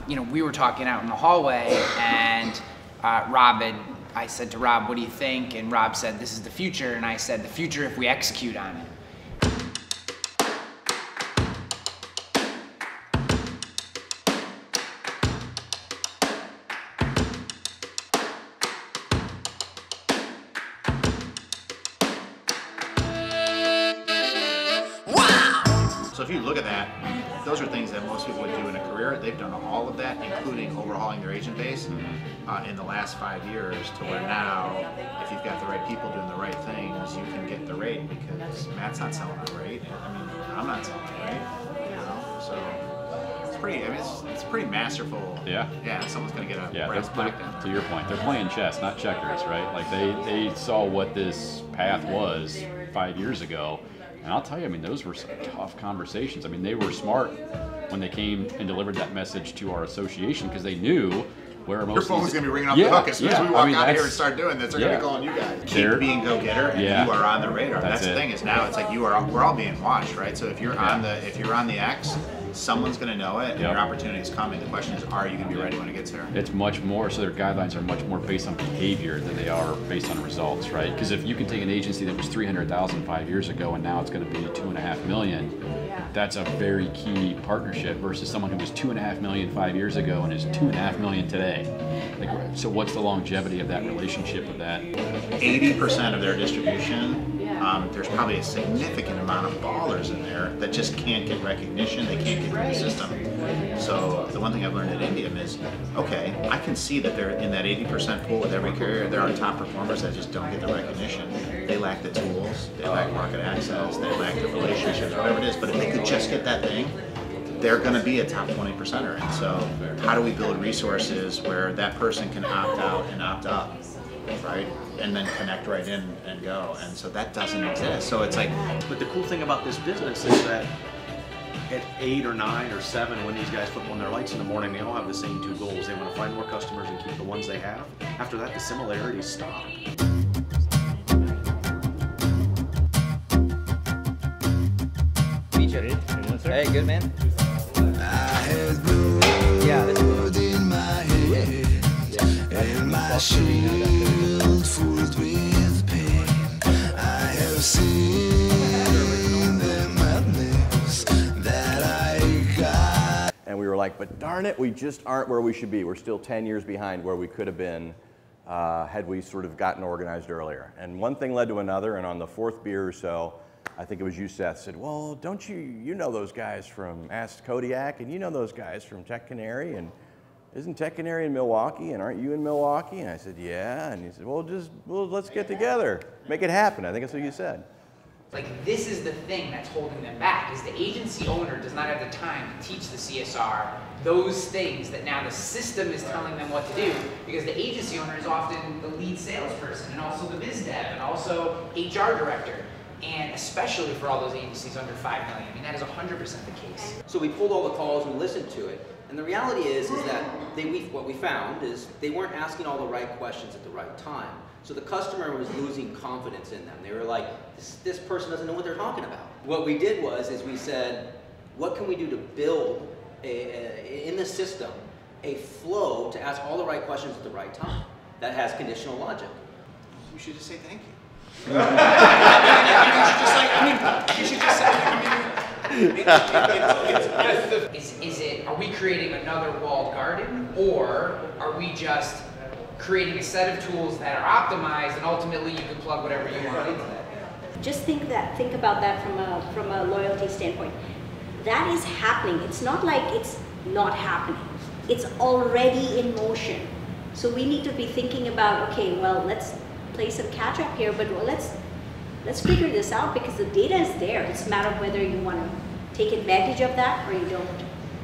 we were talking out in the hallway, and I said to Rob, what do you think? And Rob said, this is the future. And I said, the future if we execute on it. So if you look at that, those are things that most people would do in a career. They've done all of that, including overhauling their agent base in the last 5 years, to where now, if you've got the right people doing the right things, you can get the rate, because Matt's not selling the rate. I mean, I'm not selling the rate. So it's pretty. I mean, it's pretty masterful. Yeah. Yeah. Someone's gonna get a that's to your point. They're playing chess, not checkers, right? Like they saw what this path was 5 years ago. And I'll tell you, I mean, those were some tough conversations. I mean, they were smart when they came and delivered that message to our association, because they knew where most. Your phone's going to be ringing off the hook as soon as we walk out of here and start doing this. They're going to be calling you guys. Keep being go-getter, and you are on the radar. That's the thing, is now it's like we're all being watched, right? So if you're on the X, someone's going to know it, and your opportunity is coming. The question is, are you going to be ready when it gets there? It's much more, so their guidelines are much more based on behavior than they are based on results, right? Because if you can take an agency that was 300,000 5 years ago and now it's going to be 2.5 million, that's a very key partnership versus someone who was 2.5 million 5 years ago and is 2.5 million today. Like, so what's the longevity of that relationship with that? 80% of their distribution, there's probably a significant amount of ballers in there that just can't get recognition, they can't get through the system. So the one thing I've learned at Indium is, okay, I can see that they're in that 80% pool with every carrier. There are top performers that just don't get the recognition. They lack the tools, they lack market access, they lack the relationships, whatever it is. But if they could just get that thing, they're going to be a top 20%er. And so how do we build resources where that person can opt out and opt up, right? And then connect right in and go. And so that doesn't exist. So it's like, but the cool thing about this business is that at 8 or 9 or 7, when these guys flip on their lights in the morning, they all have the same two goals. They want to find more customers and keep the ones they have. After that, the similarities stop. Hey, good man. Yeah, this is in my head, and my shield full with pain. I have seen the madness that I got. And we were like, but darn it, we just aren't where we should be. We're still 10 years behind where we could have been had we sort of gotten organized earlier. And one thing led to another, and on the 4th beer or so, I think it was you, Seth, said, well, don't you know those guys from Ask Kodiak, and you know those guys from Tech Canary, and isn't Tech Canary in Milwaukee, and aren't you in Milwaukee? And I said, yeah, and he said, well, let's get together, make it happen. I think that's what you said. Like, this is the thing that's holding them back, is the agency owner does not have the time to teach the CSR those things that now the system is telling them what to do, because the agency owner is often the lead salesperson and also the biz dev and also HR director. And especially for all those agencies under 5 million. I mean, that is 100% the case. So we pulled all the calls, we listened to it, and the reality is that what we found is they weren't asking all the right questions at the right time. So the customer was losing confidence in them. They were like, this person doesn't know what they're talking about. What we did is we said, what can we do to build in the system a flow to ask all the right questions at the right time that has conditional logic? you should just say thank you. Are we creating another walled garden, or are we just creating a set of tools that are optimized and ultimately you can plug whatever you want into that? Just think about that from a loyalty standpoint. That is happening. It's not like it's not happening. It's already in motion. So we need to be thinking about, okay, well, let's play some catch up here, but let's figure this out, because the data is there. It's a matter of whether you want to take advantage of that or you don't.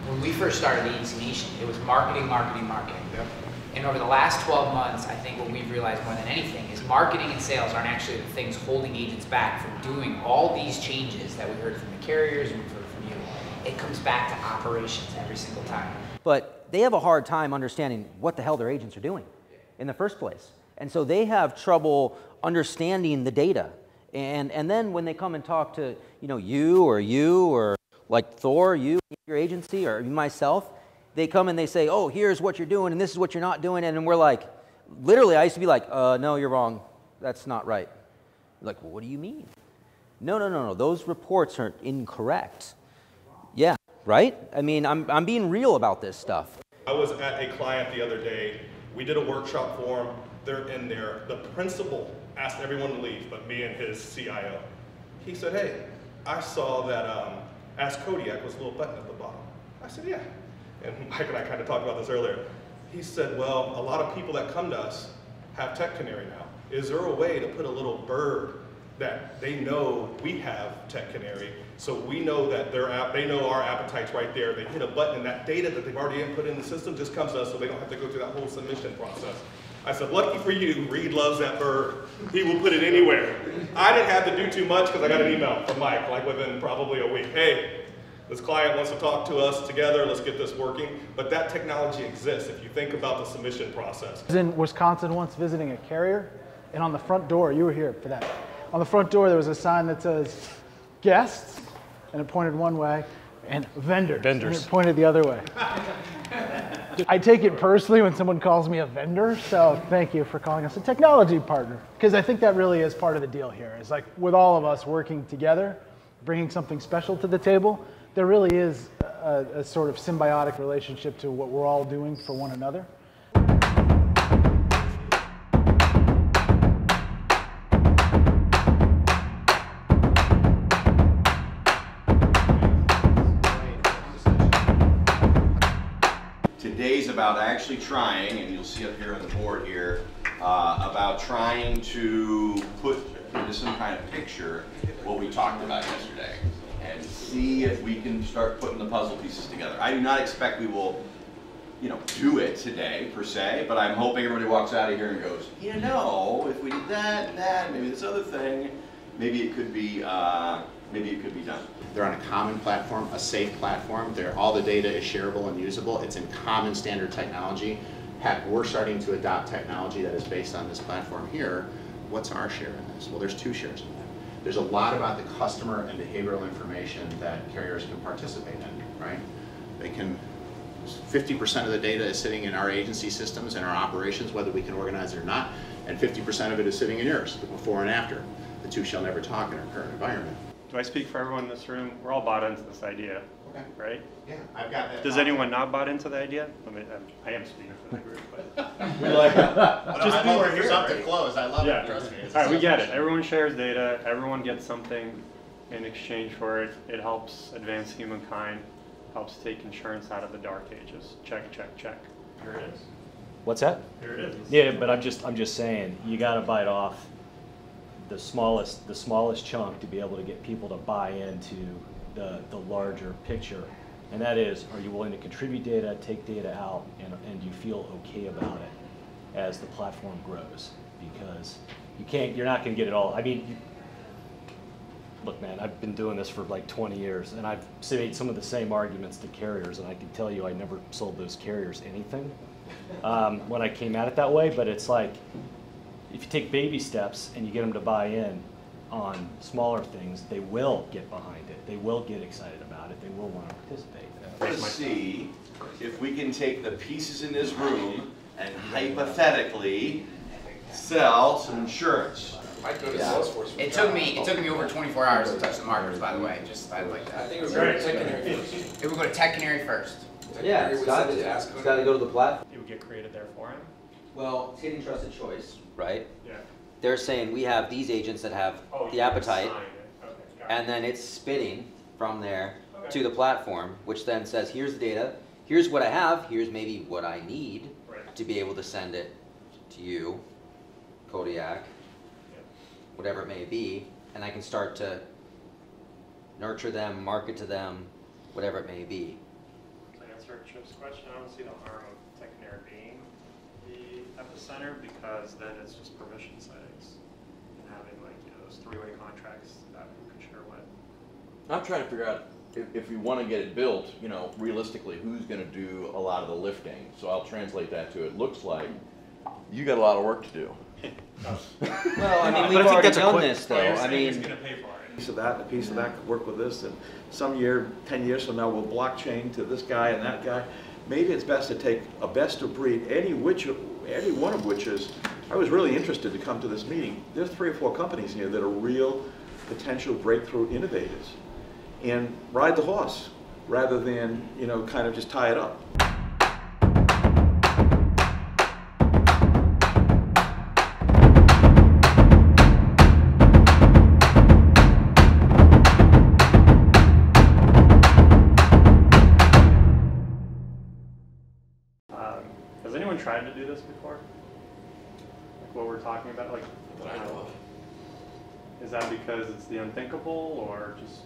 When we first started Agency Nation, it was marketing, marketing, marketing. Yep. And over the last 12 months, I think what we've realized more than anything is marketing and sales aren't actually the things holding agents back from doing all these changes that we heard from the carriers and we've heard from you. It comes back to operations every single time. But they have a hard time understanding what the hell their agents are doing in the first place. And so they have trouble understanding the data. And then when they come and talk to, you or like Thor, you, your agency, or myself, they come and they say, oh, here's what you're doing and this is what you're not doing. And then we're like, literally, I used to be like, no, you're wrong. That's not right. Like, well, what do you mean? No. Those reports are incorrect. Yeah, right? I mean, I'm being real about this stuff. I was at a client the other day. We did a workshop for them. They're in there. The principal asked everyone to leave, but me and his CIO. He said, hey, I saw that Ask Kodiak was a little button at the bottom. I said, yeah. And Mike and I kind of talked about this earlier. He said, well, a lot of people that come to us have Tech Canary now. Is there a way to put a little bird that they know we have Tech Canary, so we know that they know our appetite's right there. They hit a button and that data that they've already input in the system just comes to us so they don't have to go through that whole submission process. I said, lucky for you, Reed loves that bird. He will put it anywhere. I didn't have to do too much because I got an email from Mike like within probably a week. Hey, this client wants to talk to us together, let's get this working. But that technology exists if you think about the submission process. I was in Wisconsin once visiting a carrier, and on the front door, you were here for that. On the front door, there was a sign that says guests, and it pointed one way, and vendors, and it pointed the other way. I take it personally when someone calls me a vendor, so thank you for calling us a technology partner. Because I think that really is part of the deal here. It's like with all of us working together, bringing something special to the table, there really is a sort of symbiotic relationship to what we're all doing for one another. Today's about actually trying, and you'll see up here on the board here, about trying to put into some kind of picture what we talked about yesterday and see if we can start putting the puzzle pieces together. I do not expect we will, do it today per se, but I'm hoping everybody walks out of here and goes, if we did that and that, maybe this other thing, maybe it could be done. They're on a common platform, a safe platform. All the data is shareable and usable. It's in common standard technology. Heck, we're starting to adopt technology that is based on this platform here. What's our share in this? Well, there's two shares in that. There's a lot about the customer and behavioral information that carriers can participate in, right? They can, 50% of the data is sitting in our agency systems and our operations, whether we can organize it or not, and 50% of it is sitting in yours, the before and after. The two shall never talk in our current environment. Do I speak for everyone in this room? We're all bought into this idea, okay. Right? Yeah, I've got that. Does anyone not bought into the idea? I am speaking for the group, but we like it. I'm over here, something close. I love it. Trust me. All right, we get it. Everyone shares data. Everyone gets something in exchange for it. It helps advance humankind. Helps take insurance out of the dark ages. Check, check, check. Here it is. What's that? Here it is. Yeah, but I'm just saying you got to bite off the smallest chunk to be able to get people to buy into the larger picture, and that is, are you willing to contribute data, take data out, and you feel okay about it as the platform grows? Because you're not going to get it all. I mean, look, man, I've been doing this for like 20 years, and I've made some of the same arguments to carriers, and I can tell you I never sold those carriers anything when I came at it that way. But it's like, if you take baby steps and you get them to buy in on smaller things, they will get behind it. They will get excited about it. They will want to participate. Let's see if we can take the pieces in this room and hypothetically sell some insurance. It took me over 24 hours to touch the markers, by the way. I'd like that. I think it would go to Tech Canary first. It would go to Tech Canary first. Yeah, it's got to go to the platform. It would get created there for him. Well, it's hidden trusted choice, right? Yeah. They're saying we have these agents that have the appetite, and then it's spitting from there to the platform, which then says, here's the data, here's what I have, here's maybe what I need to be able to send it to you, Kodiak, whatever it may be, and I can start to nurture them, market to them, whatever it may be. To answer Chip's question, I don't see the harm of Tech Canary being the epicenter, because then it's just permission settings and having those three-way contracts that who can share what. I'm trying to figure out if we want to get it built, realistically, who's going to do a lot of the lifting. So I'll translate that to it looks like you got a lot of work to do. Well, I mean, we've already done this, though. I mean, A piece of that, and a piece of that could work with this, and some year, 10 years from now, we'll blockchain to this guy and that guy. maybe it's best to take a best of breed, any one of which is, I was really interested to come to this meeting. There's 3 or 4 companies here that are real potential breakthrough innovators, and ride the horse rather than, you know, kind of just tie it up. Has anyone tried to do this before? Like what we're talking about? Like, is that because it's the unthinkable, or just